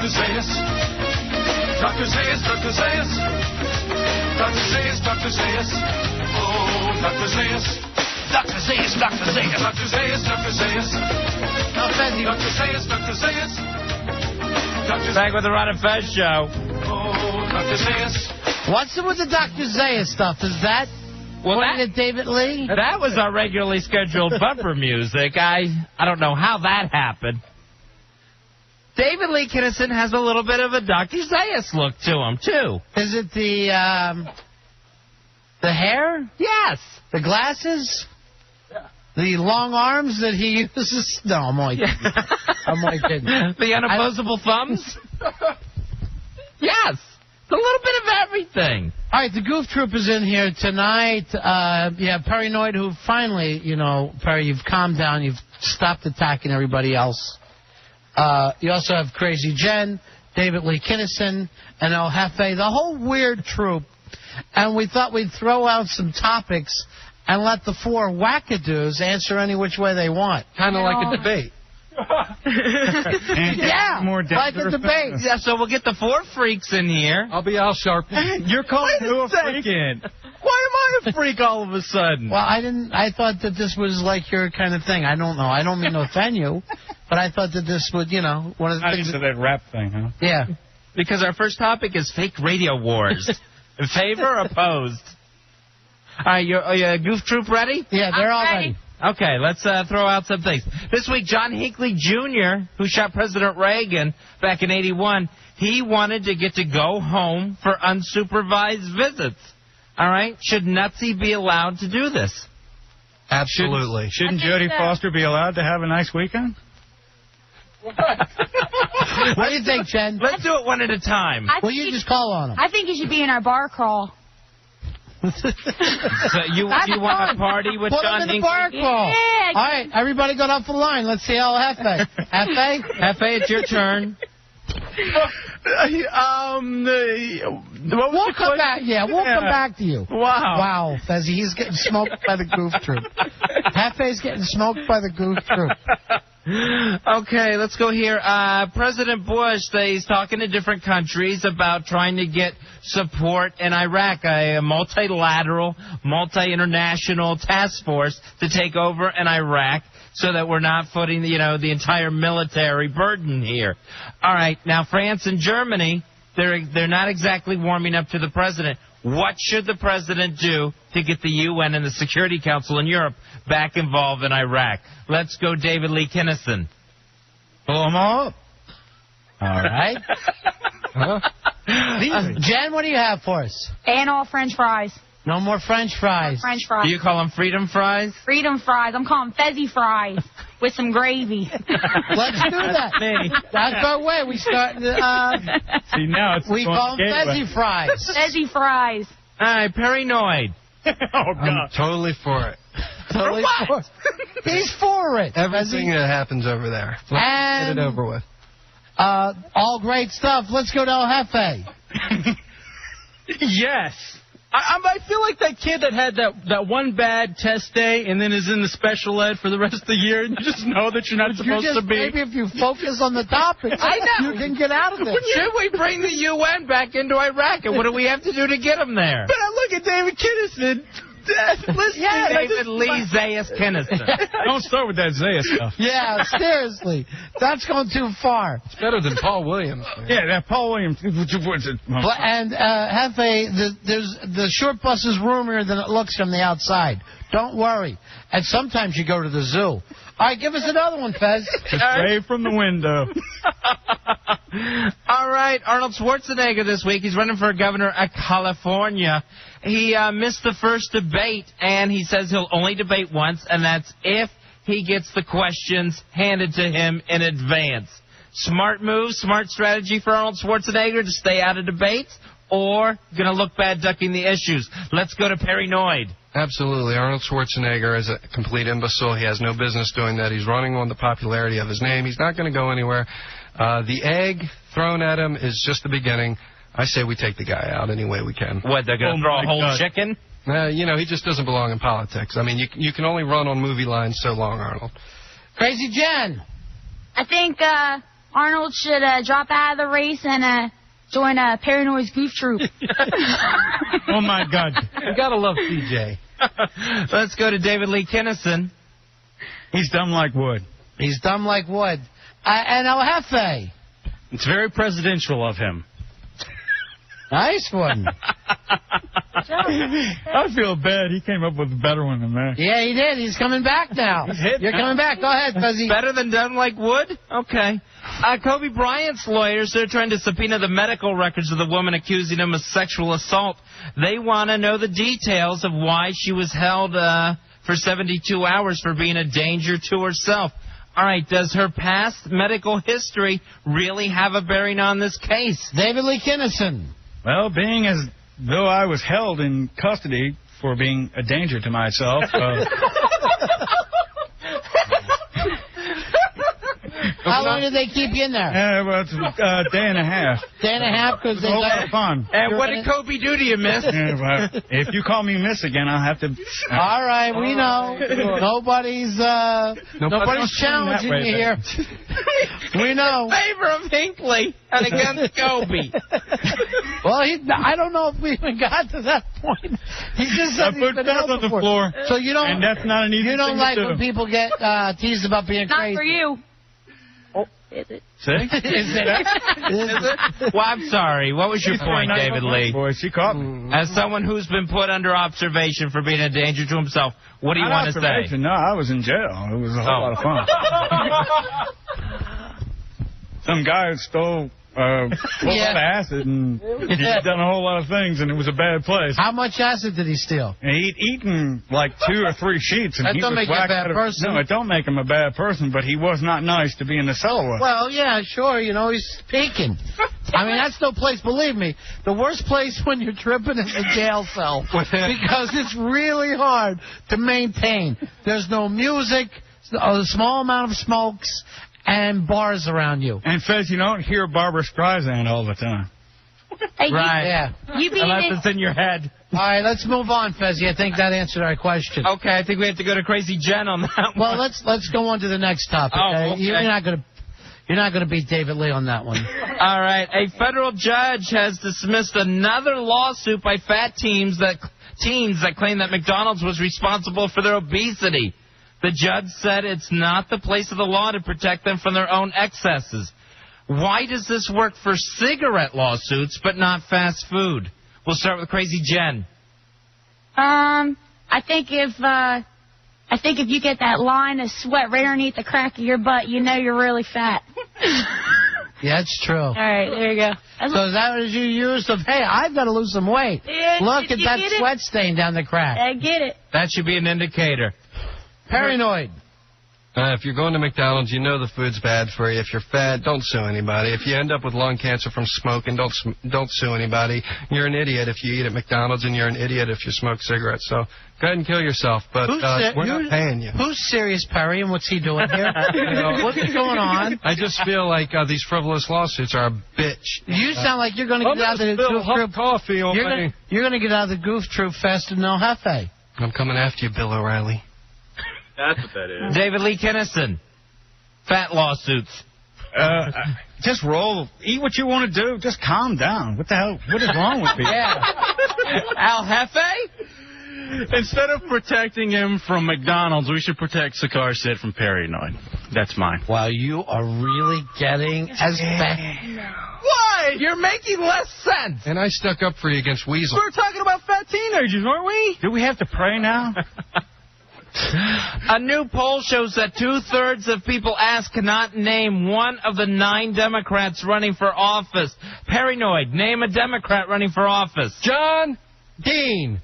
Zayas. Dr. Zayas, Dr. Zayas. Dr. Zayas, Dr. Zayas. Oh, Dr. Zayas. Dr. Zayas, Dr. Zayas. Dr. Zayas, Dr. Zayas. Dr. Zayas, Dr. Zayas. Back with the Ron and Fez show. Oh, Dr. Zayas. What's it with the Dr. Zayas stuff? Is that pointing at David Lee? That was our regularly scheduled bumper music. I don't know how that happened. David Lee Kinnison has a little bit of a Dr. Zayas look to him, too. Is it the hair? Yes. The glasses? The long arms that he uses? No, I'm only kidding. I'm only kidding. The unopposable thumbs? Yes. It's a little bit of everything. All right, the Goof Troop is in here tonight. Perry Noyd, who finally, Perry, you've calmed down. You've stopped attacking everybody else. You also have Crazy Jen, David Lee Kinnison, and El Jefe, the whole weird troop. And we thought we'd throw out some topics and let the four wackadoos answer any which way they want. Kind of like a debate. Yeah, more like a debate. Yeah, so we'll get the four freaks in here. I'll be Al Sharpton. You're calling who a freak? Why am I a freak all of a sudden? Well, I thought that this was like your kind of thing. I don't know. I don't mean to offend you, but I thought that this would, one of the things. Into that rap thing, huh? Yeah. Because our first topic is fake radio wars. In favor or opposed? All right, your Goof Troop ready? Yeah, they're all ready. Okay, let's throw out some things. This week, John Hinckley Jr., who shot President Reagan back in '81, he wanted to get to go home for unsupervised visits. All right? Should Nutsy be allowed to do this? Absolutely. Shouldn't Jodie Foster be allowed to have a nice weekend? What do you think, Jen? Let's do it one at a time. Well, you just call on him. I think he should be in our bar crawl. So you want a party with Put John him in the Hinckley? bar crawl. Yeah. All right, everybody got off the line. Let's see El Jefe. Jefe? Hefe, it's your turn. We'll come back. Yeah, we'll come back to you. Wow. Fezzy, he's getting smoked by the Goof Troop. Hefe's getting smoked by the Goof Troop. Okay, let's go here. President Bush, he's talking to different countries about trying to get support in Iraq, a multilateral, multi-international task force to take over in Iraq so that we're not footing, the entire military burden here. All right, now France and Germany, they're not exactly warming up to the president. What should the president do to get the UN and the Security Council in Europe back involved in Iraq? Let's go David Lee Kinnison. Pull them all up. All right. Jen, what do you have for us? And all French fries. No more French fries. French fries. Do you call them freedom fries? Freedom fries. I'm calling Fezzy fries with some gravy. Let's do that. That's our way. We start. See, now it's we call them Fezzy fries. Fezzy fries. All right, Perry Noyd. Oh, God. I'm totally for it. Totally for it. He's for it. Everything that happens over there. Let's get it over with. All great stuff. Let's go to El Jefe. Yes. I feel like that kid that had that one bad test day and then is in the special ed for the rest of the year, and you just know that you're not supposed to be. Maybe if you focus on the topic, I know. you can get out of it. Should we bring the UN back into Iraq, and what do we have to do to get them there? But I look at David Kinnison. Listen, David Lee Zayas Kinnison. Don't start with that Zaya stuff. Yeah, seriously. That's going too far. It's better than Paul Williams. Yeah, that Paul Williams. And Jefe, the short bus is roomier than it looks from the outside. Don't worry. And sometimes you go to the zoo. All right, give us another one, Fez. Just wave from the window. All right, Arnold Schwarzenegger this week. He's running for governor of California. He missed the first debate, and he says he'll only debate once, and that's if he gets the questions handed to him in advance. Smart move, smart strategy for Arnold Schwarzenegger to stay out of debates, or going to look bad ducking the issues. Let's go to Perry Noyd. Absolutely. Arnold Schwarzenegger is a complete imbecile. He has no business doing that. He's running on the popularity of his name. He's not going to go anywhere. The egg thrown at him is just the beginning. I say we take the guy out any way we can. What, they're going to throw a whole chicken? He just doesn't belong in politics. I mean, you can only run on movie lines so long, Arnold. Crazy Jen. I think Arnold should drop out of the race and join Paranoid's Goof Troop. Oh, my God. You got to love CJ. Let's go to David Lee Kinnison. He's dumb like wood. He's dumb like wood. And El Jefe. It's very presidential of him. Nice one. I feel bad. He came up with a better one than that. Yeah, he did. He's coming back now. You're coming back. Go ahead, Fuzzy. Better than dumb like wood? Okay. Kobe Bryant's lawyers, they're trying to subpoena the medical records of the woman accusing him of sexual assault. They want to know the details of why she was held for 72 hours for being a danger to herself. All right, does her past medical history really have a bearing on this case? David Lee Kinnison. Well, being as though I was held in custody for being a danger to myself. How long did they keep you in there? Well, it's a day and a half. Day and a half because It they was a lot got of fun. And what did Kobe do to you, miss? Well, if you call me miss again, I'll have to... All right, we know. Nobody's challenging you here. We know. Favor of Hinckley and against Kobe. Well, I don't know if we even got to that point. He just said I he's put been that out on the before. floor, so you don't. and that's not an easy You don't thing like to do. when people get teased about being Not crazy. for you. Is it? See? Is it? Well, I'm sorry. What was your point, David Lee? Boy, she caught me. As someone who's been put under observation for being a danger to himself, what do you Not want to say? observation. No, I was in jail. It was a whole lot of fun. Some guy stole a whole lot of acid, and he'd done a whole lot of things, and it was a bad place. How much acid did he steal? And he'd eaten like 2 or 3 sheets, and That he don't was make you a whacked bad out of- person. No, it don't make him a bad person, but he was not nice to be in the cellar with. Well, yeah, sure. You know, he's speaking. I mean, that's no place, believe me. The worst place when you're tripping is the jail cell. Because it's really hard to maintain. There's no music, a small amount of smokes, and bars around you. And Fez, you don't hear Barbara Streisand all the time. Hey, Right. Yeah. You beat Unless it. it's in your head. All right, let's move on, Fezzy. I think that answered our question. Okay, I think we have to go to Crazy Jen on that Well, one. let's go on to the next topic. Oh, okay. You're not gonna beat David Lee on that one. All right. A federal judge has dismissed another lawsuit by fat teens that claim that McDonald's was responsible for their obesity. The judge said it's not the place of the law to protect them from their own excesses. Why does this work for cigarette lawsuits but not fast food? We'll start with Crazy Jen. I think if you get that line of sweat right underneath the crack of your butt, you know you're really fat. Yeah, it's true. All right, there you go. So is that what you used of, hey, I've got to lose some weight. Yeah, Look did at you that get it? sweat stain down the crack. I get it. That should be an indicator. Paranoid. If you're going to McDonald's, you know the food's bad for you. If you're fat, don't sue anybody. If you end up with lung cancer from smoking, don't sue anybody. You're an idiot if you eat at McDonald's, and you're an idiot if you smoke cigarettes. So go ahead and kill yourself, but we're not paying you. Who's Serious Perry and what's he doing here? What's going on? I just feel like these frivolous lawsuits are a bitch. You sound like you're going to get out of the goof troop. Coffee You're going to get out of the goof troop faster than El Jefe. I'm coming after you, Bill O'Reilly. That's what that is. David Lee Kinnison. Fat lawsuits. Just roll. Eat what you want to do. Just calm down. What the hell? What is wrong with people? Yeah. Al Jefe? Instead of protecting him from McDonald's, we should protect Sakar Sid from Paranoid. That's mine. Wow, you are really getting as bad. Why? You're making less sense. And I stuck up for you against Weasel. We're talking about fat teenagers, aren't we? Do we have to pray now? A new poll shows that 2/3 of people asked cannot name one of the 9 Democrats running for office. Paranoid, name a Democrat running for office. John Dean.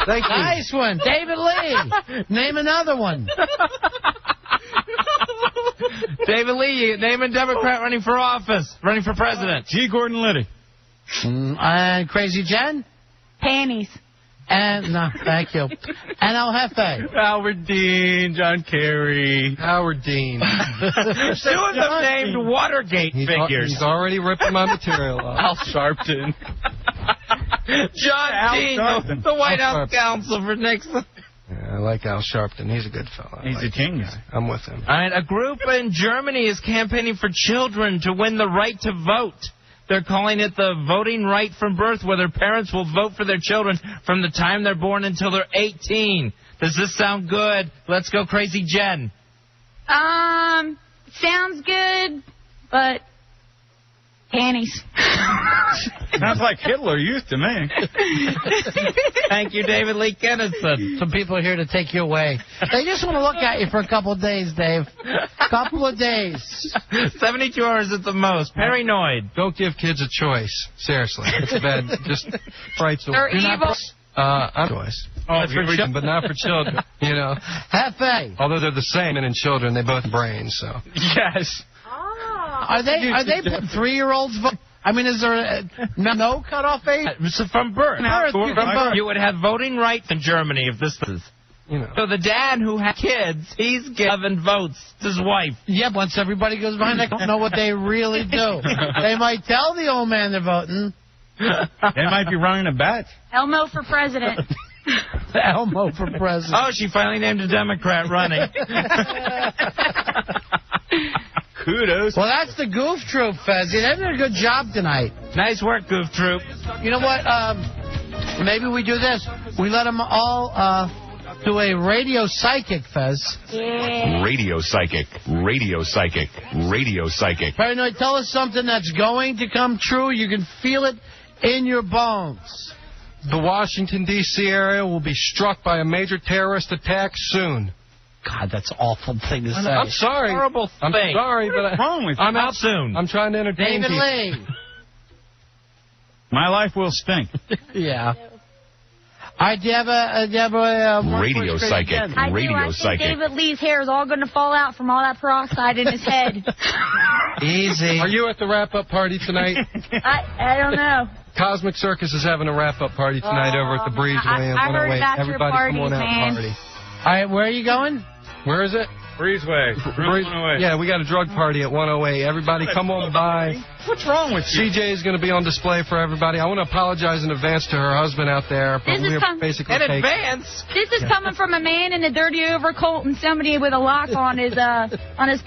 Thank you. Nice one. David Lee. Name another one. David Lee, name a Democrat running for office, running for president. G. Gordon Liddy. And Crazy Jen? Panties. And, no, thank you. And El Jefe. Howard Dean, John Kerry. Howard Dean. 2 of them named Watergate figures. He's already ripping my material off. Al Sharpton. John Dean, the White House counsel for Nixon. Yeah, I like Al Sharpton. He's a good fellow. He's a genius. I'm with him. All right, a group in Germany is campaigning for children to win the right to vote. They're calling it the voting right from birth, where their parents will vote for their children from the time they're born until they're 18. Does this sound good? Let's go, Crazy Jen. Sounds good, but panties. Sounds like Hitler used to me. Thank you, David Lee Kennison. Some people are here to take you away. They just want to look at you for a couple of days, Dave. Couple of days. 72 hours at the most. Paranoid. Don't give kids a choice. Seriously. It's bad. Just frights them. They're evil. I'm choice. That's for children. But not for children. You know. Hefe. Although they're the same, and in children, they both have brains, so. Yes. Are they 3-year-olds vote? I mean, is there no cutoff age? So from birth. From birth. You would have voting rights in Germany if this is. You know. So the dad who had kids, he's giving votes to his wife. Yeah, once everybody goes behind, they don't know what they really do. They might tell the old man they're voting. They might be running a bet. Elmo for president. Elmo for president. Oh, she finally named a Democrat running. Kudos. Well, that's the Goof Troop, Fez. They did a good job tonight. Nice work, Goof Troop. You know what? Maybe we do this. We let them all do a radio psychic, Fez. Yeah. Radio psychic, radio psychic, radio psychic. Paranoid, tell us something that's going to come true. You can feel it in your bones. The Washington, D.C. area will be struck by a major terrorist attack soon. God, that's an awful thing to say. I'm sorry. Horrible I'm thing. sorry, but What's wrong with you? I'm How out soon? I'm trying to entertain David people. Lee. My life will stink. Yeah. All right, do you have a Radio psychic, I do. radio I think psychic. David Lee's hair is all going to fall out from all that peroxide in his head. Easy. Are you at the wrap-up party tonight? I don't know. Cosmic Circus is having a wrap-up party tonight over at the Breezeway in I heard 108. about your Everybody come on parties, out man. and party. All right, where are you going? Where is it? Breezeway. Yeah, we got a drug party at 108. Everybody come on by. What's wrong with you? CJ is going to be on display for everybody. I want to apologize in advance to her husband out there, but This is we're basically In taking... advance. This is coming from a man in a dirty overcoat and somebody with a lock on his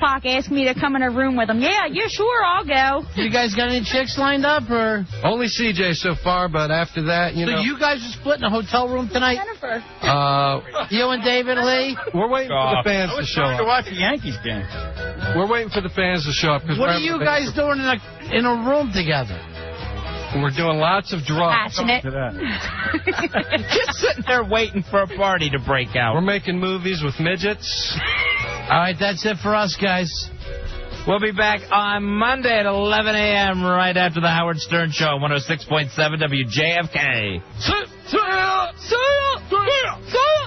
pocket asking me to come in a room with him. Yeah, sure, I'll go. You guys got any chicks lined up, or? Only CJ so far, but after that, you So know... you guys are splitting a hotel room tonight? Jennifer. You and David Lee? We're waiting for the fans I to was show trying to up. watch the Yankees game. We're waiting for the fans to show up. What are you guys doing in a room together? We're doing lots of drugs. Passionate. To that. Just sitting there waiting for a party to break out. We're making movies with midgets. All right, that's it for us, guys. We'll be back on Monday at 11 a.m. right after the Howard Stern Show, 106.7 WJFK. See ya! See ya! See ya! See ya!